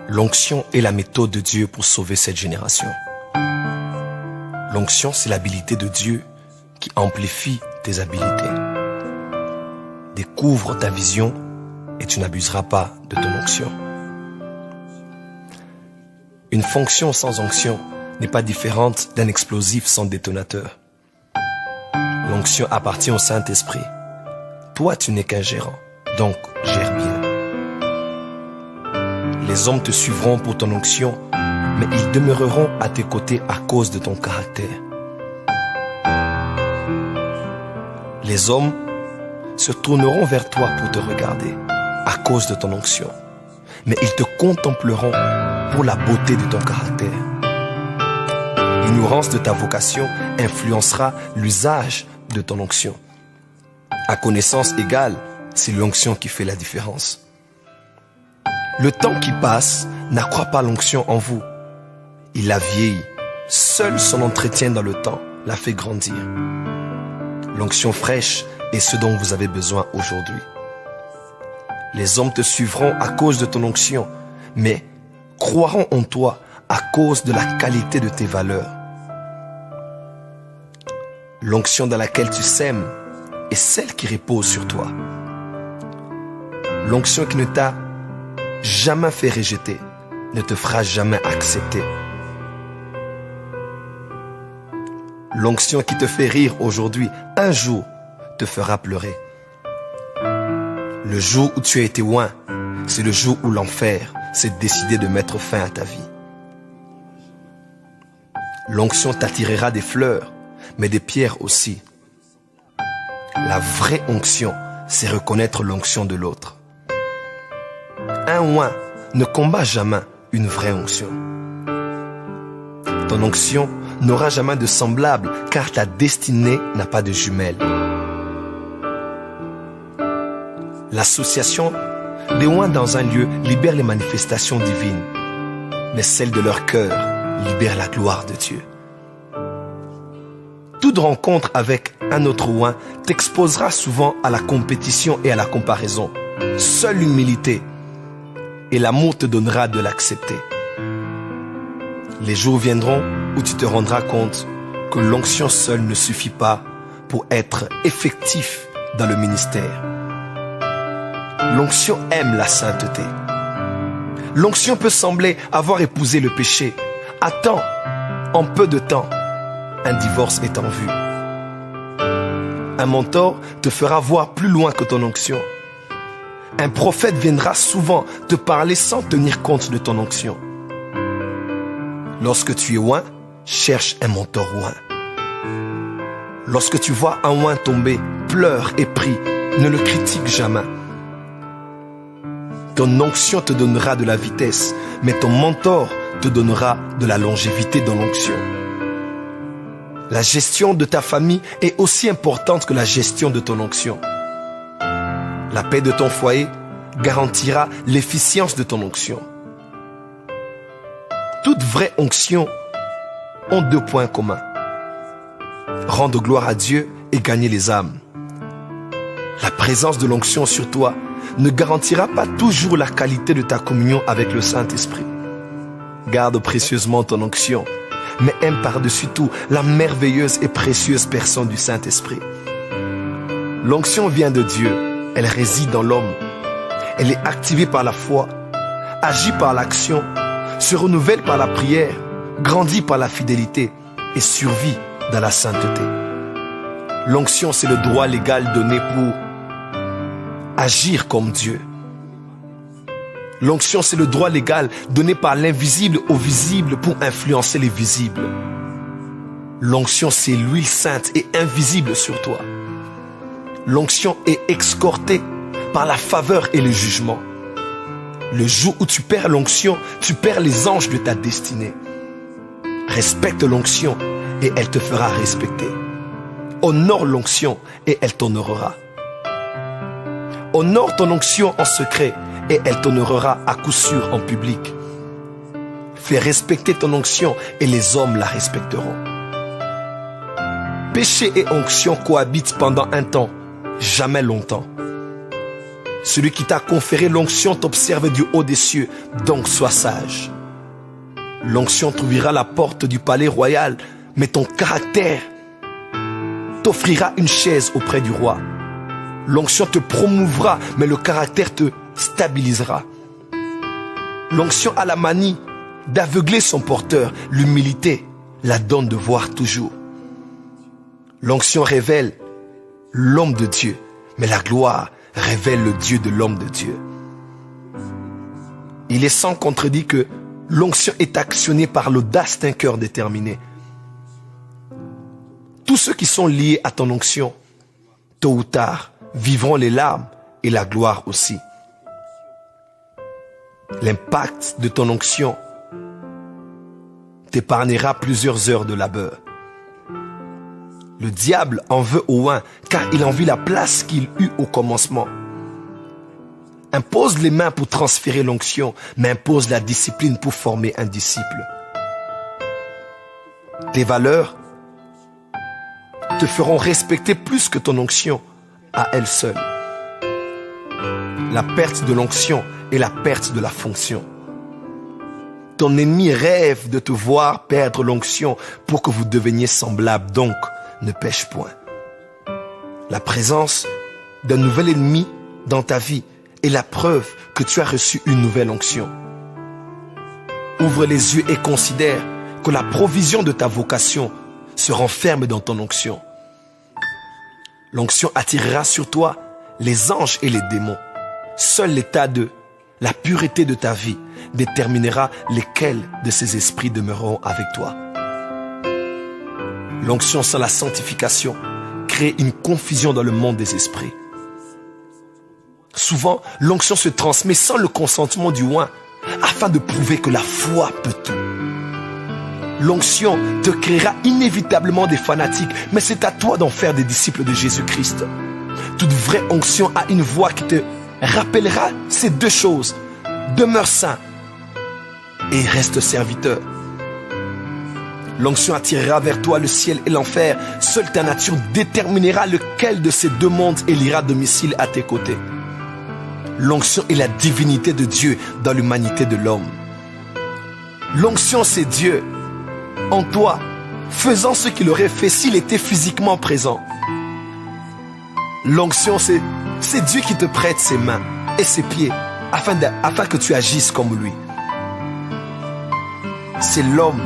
L'onction est la méthode de Dieu pour sauver cette génération. L'onction, c'est l'habilité de Dieu qui amplifie tes habiletés. Découvre ta vision et tu n'abuseras pas de ton onction. Une fonction sans onction n'est pas différente d'un explosif sans détonateur. L'onction appartient au Saint-Esprit. Toi, tu n'es qu'un gérant, donc gère bien. Les hommes te suivront pour ton onction, mais ils demeureront à tes côtés à cause de ton caractère. Les hommes se tourneront vers toi pour te regarder à cause de ton onction, mais ils te contempleront pour la beauté de ton caractère. L'ignorance de ta vocation influencera l'usage de ton onction. À connaissance égale, c'est l'onction qui fait la différence. Le temps qui passe n'accroît pas l'onction en vous. Il la vieillit. Seul son entretien dans le temps la fait grandir. L'onction fraîche est ce dont vous avez besoin aujourd'hui. Les hommes te suivront à cause de ton onction, mais croiront en toi à cause de la qualité de tes valeurs. L'onction dans laquelle tu sèmes est celle qui repose sur toi. L'onction qui ne t'a jamais fait rejeter ne te fera jamais accepter. L'onction qui te fait rire aujourd'hui, un jour, te fera pleurer. Le jour où tu as été oint, c'est le jour où l'enfer s'est décidé de mettre fin à ta vie. L'onction t'attirera des fleurs, mais des pierres aussi. La vraie onction, c'est reconnaître l'onction de l'autre. Un oint ne combat jamais une vraie onction. Ton onction n'aura jamais de semblable car ta destinée n'a pas de jumelle. L'association des oints dans un lieu libère les manifestations divines, mais celle de leur cœur libère la gloire de Dieu. Toute rencontre avec un autre oint t'exposera souvent à la compétition et à la comparaison. Seule l'humilité et l'amour te donnera de l'accepter. Les jours viendront où tu te rendras compte que l'onction seule ne suffit pas pour être effectif dans le ministère. L'onction aime la sainteté. L'onction peut sembler avoir épousé le péché. Attends, en peu de temps, un divorce est en vue. Un mentor te fera voir plus loin que ton onction. Un prophète viendra souvent te parler sans tenir compte de ton onction. Lorsque tu es oint, cherche un mentor oint. Lorsque tu vois un oint tomber, pleure et prie, ne le critique jamais. Ton onction te donnera de la vitesse, mais ton mentor te donnera de la longévité dans l'onction. La gestion de ta famille est aussi importante que la gestion de ton onction. La paix de ton foyer garantira l'efficience de ton onction. Toute vraie onction ont deux points communs. Rendre gloire à Dieu et gagner les âmes. La présence de l'onction sur toi ne garantira pas toujours la qualité de ta communion avec le Saint-Esprit. Garde précieusement ton onction, mais aime par-dessus tout la merveilleuse et précieuse personne du Saint-Esprit. L'onction vient de Dieu, elle réside dans l'homme. Elle est activée par la foi, agit par l'action, se renouvelle par la prière, grandit par la fidélité et survit dans la sainteté. L'onction, c'est le droit légal donné pour agir comme Dieu. L'onction, c'est le droit légal donné par l'invisible au visible pour influencer les visibles. L'onction, c'est l'huile sainte et invisible sur toi. L'onction est escortée par la faveur et le jugement. Le jour où tu perds l'onction, tu perds les anges de ta destinée. Respecte l'onction et elle te fera respecter. Honore l'onction et elle t'honorera. Honore ton onction en secret et elle t'honorera à coup sûr en public. Fais respecter ton onction et les hommes la respecteront. Péché et onction cohabitent pendant un temps, jamais longtemps. Celui qui t'a conféré l'onction t'observe du haut des cieux, donc sois sage. L'onction t'ouvrira la porte du palais royal, mais ton caractère t'offrira une chaise auprès du roi. L'onction te promouvra, mais le caractère te stabilisera. L'onction a la manie d'aveugler son porteur. L'humilité la donne de voir toujours. L'onction révèle l'homme de Dieu, mais la gloire révèle le Dieu de l'homme de Dieu. Il est sans contredit que l'onction est actionnée par l'audace d'un cœur déterminé. Tous ceux qui sont liés à ton onction, tôt ou tard, vivront les larmes et la gloire aussi. L'impact de ton onction t'épargnera plusieurs heures de labeur. Le diable en veut au loin, car il envie la place qu'il eut au commencement. Impose les mains pour transférer l'onction, mais impose la discipline pour former un disciple. Tes valeurs te feront respecter plus que ton onction à elle seule. La perte de l'onction est la perte de la fonction. Ton ennemi rêve de te voir perdre l'onction pour que vous deveniez semblables, donc ne pêche point. La présence d'un nouvel ennemi dans ta vie est la preuve que tu as reçu une nouvelle onction. Ouvre les yeux et considère que la provision de ta vocation se renferme dans ton onction. L'onction attirera sur toi les anges et les démons. Seul l'état de la pureté de ta vie déterminera lesquels de ces esprits demeureront avec toi. L'onction sans la sanctification crée une confusion dans le monde des esprits. Souvent, l'onction se transmet sans le consentement du oint afin de prouver que la foi peut tout. L'onction te créera inévitablement des fanatiques, mais c'est à toi d'en faire des disciples de Jésus-Christ. Toute vraie onction a une voix qui te rappellera ces deux choses. Demeure saint et reste serviteur. L'onction attirera vers toi le ciel et l'enfer. Seule ta nature déterminera lequel de ces deux mondes élira domicile à tes côtés. L'onction est la divinité de Dieu dans l'humanité de l'homme. L'onction, c'est Dieu en toi, faisant ce qu'il aurait fait s'il était physiquement présent. L'onction, c'est Dieu qui te prête ses mains et ses pieds afin que tu agisses comme lui. C'est l'homme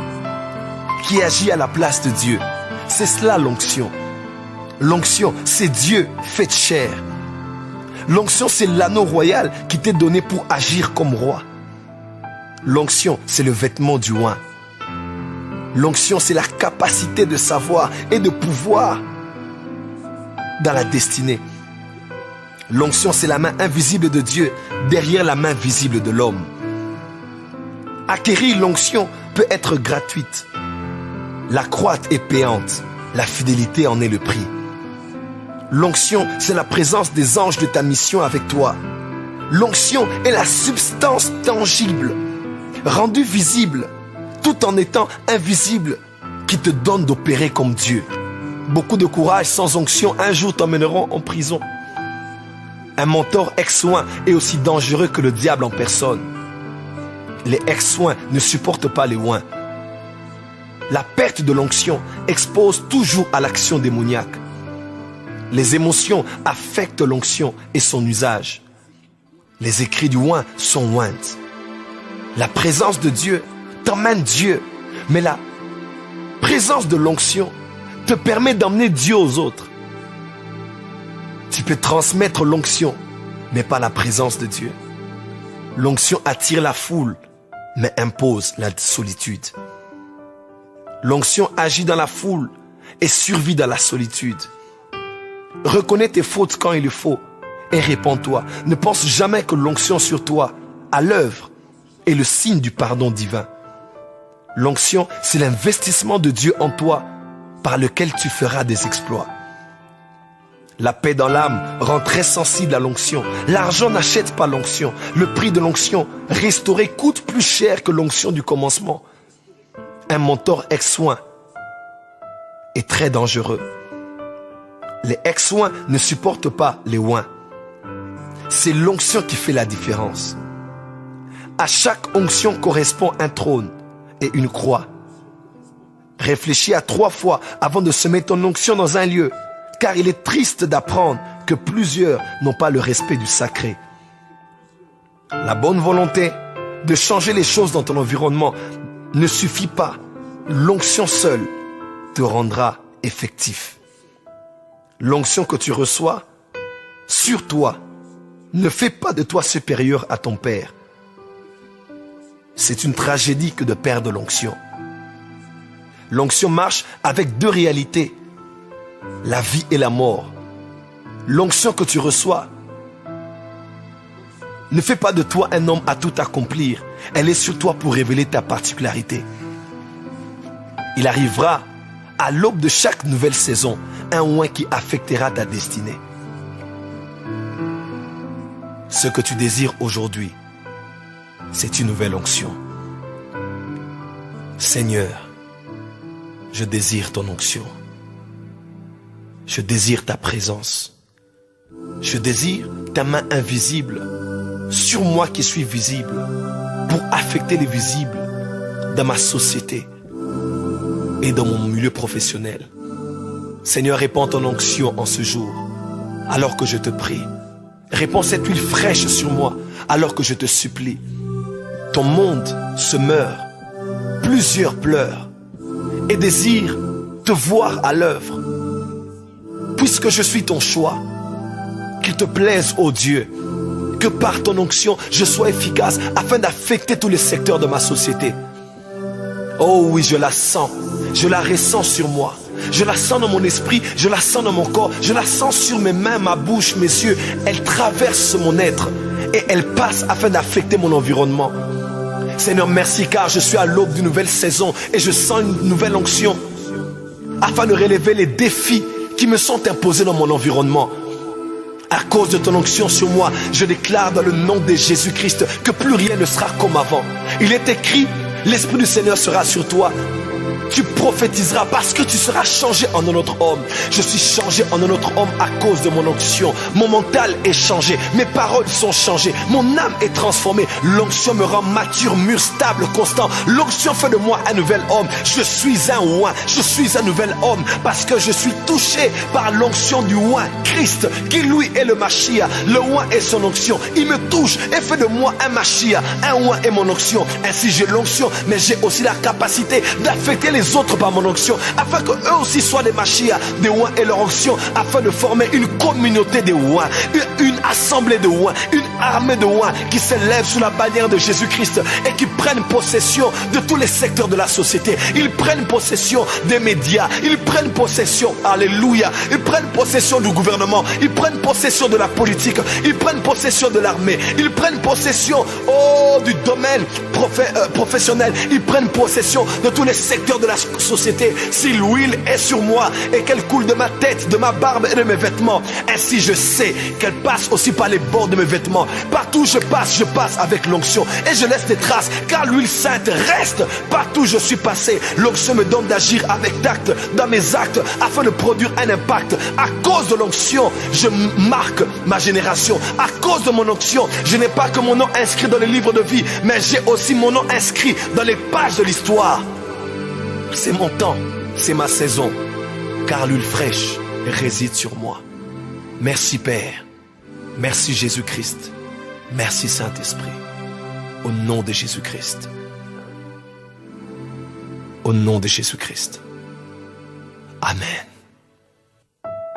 qui agit à la place de Dieu. C'est cela l'onction. L'onction, c'est Dieu fait chair. L'onction, c'est l'anneau royal qui t'est donné pour agir comme roi. L'onction, c'est le vêtement du oint. L'onction, c'est la capacité de savoir et de pouvoir dans la destinée. L'onction, c'est la main invisible de Dieu derrière la main visible de l'homme. Acquérir l'onction peut être gratuite. L'accroître est payante. La fidélité en est le prix. L'onction, c'est la présence des anges de ta mission avec toi. L'onction est la substance tangible, rendue visible, tout en étant invisible, qui te donne d'opérer comme Dieu. Beaucoup de courage sans onction un jour t'emmèneront en prison. Un mentor ex-soin est aussi dangereux que le diable en personne. Les ex-soins ne supportent pas les oints. La perte de l'onction expose toujours à l'action démoniaque. Les émotions affectent l'onction et son usage. Les écrits du oint sont ointes. La présence de Dieu t'emmène Dieu, mais la présence de l'onction te permet d'emmener Dieu aux autres. Tu peux transmettre l'onction, mais pas la présence de Dieu. L'onction attire la foule, mais impose la solitude. L'onction agit dans la foule et survit dans la solitude. Reconnais tes fautes quand il le faut et répands-toi. Ne pense jamais que l'onction sur toi, à l'œuvre, est le signe du pardon divin. L'onction, c'est l'investissement de Dieu en toi par lequel tu feras des exploits. La paix dans l'âme rend très sensible à l'onction. L'argent n'achète pas l'onction. Le prix de l'onction restauré coûte plus cher que l'onction du commencement. Un mentor ex-soin est très dangereux. Les ex-oins ne supportent pas les oins. C'est l'onction qui fait la différence. À chaque onction correspond un trône et une croix. Réfléchis à 3 fois avant de semer ton onction dans un lieu, car il est triste d'apprendre que plusieurs n'ont pas le respect du sacré. La bonne volonté de changer les choses dans ton environnement ne suffit pas. L'onction seule te rendra effectif. L'onction que tu reçois sur toi ne fait pas de toi supérieur à ton Père. C'est une tragédie que de perdre l'onction. L'onction marche avec 2 réalités, la vie et la mort. L'onction que tu reçois ne fait pas de toi un homme à tout accomplir. Elle est sur toi pour révéler ta particularité. Il arrivera à l'aube de chaque nouvelle saison un oint qui affectera ta destinée. Ce que tu désires aujourd'hui, c'est une nouvelle onction. Seigneur, je désire ton onction. Je désire ta présence. Je désire ta main invisible sur moi qui suis visible pour affecter les visibles dans ma société et dans mon milieu professionnel. Seigneur, répands ton onction en ce jour alors que je te prie. Répands cette huile fraîche sur moi alors que je te supplie. Ton monde se meurt, plusieurs pleurent et désirent te voir à l'œuvre. Puisque je suis ton choix, qu'il te plaise, ô Dieu, que par ton onction, je sois efficace afin d'affecter tous les secteurs de ma société. Oh oui, je la sens, je la ressens sur moi. Je la sens dans mon esprit, je la sens dans mon corps, je la sens sur mes mains, ma bouche, mes yeux. Elle traverse mon être et elle passe afin d'affecter mon environnement. Seigneur, merci car je suis à l'aube d'une nouvelle saison et je sens une nouvelle onction afin de relever les défis qui me sont imposés dans mon environnement. À cause de ton onction sur moi, je déclare dans le nom de Jésus-Christ que plus rien ne sera comme avant. Il est écrit, l'Esprit du Seigneur sera sur toi. Tu prophétiseras parce que tu seras changé en un autre homme. Je suis changé en un autre homme à cause de mon onction. Mon mental est changé, mes paroles sont changées, mon âme est transformée. L'onction me rend mature, mûr, stable, constant. L'onction fait de moi un nouvel homme. Je suis un oint, je suis un nouvel homme parce que je suis touché par l'onction du oint, Christ, qui lui est le Machia. Le oint est son onction. Il me touche et fait de moi un Machia. Un oint est mon onction. Ainsi j'ai l'onction, mais j'ai aussi la capacité d'affecter les autres par mon onction, afin qu'eux aussi soient des Machia, des oints et leur onction, afin de former une communauté de oints, une assemblée de oints, une armée de oints qui s'élève sous la bannière de Jésus-Christ et qui prennent possession de tous les secteurs de la société. Ils prennent possession des médias, ils prennent possession, alléluia, ils prennent possession du gouvernement, ils prennent possession de la politique, ils prennent possession de l'armée, ils prennent possession, du domaine professionnel, ils prennent possession de tous les secteurs de la société. Si l'huile est sur moi et qu'elle coule de ma tête, de ma barbe et de mes vêtements, ainsi je sais qu'elle passe aussi par les bords de mes vêtements. Partout où je passe avec l'onction et je laisse des traces car l'huile sainte reste partout où je suis passé. L'onction me donne d'agir avec tact dans mes actes afin de produire un impact. À cause de l'onction, je marque ma génération. À cause de mon onction, je n'ai pas que mon nom inscrit dans le livre de vie, mais j'ai aussi mon nom inscrit dans les pages de l'histoire. C'est mon temps, c'est ma saison, car l'huile fraîche réside sur moi. Merci Père, merci Jésus-Christ, merci Saint-Esprit, au nom de Jésus-Christ. Au nom de Jésus-Christ. Amen.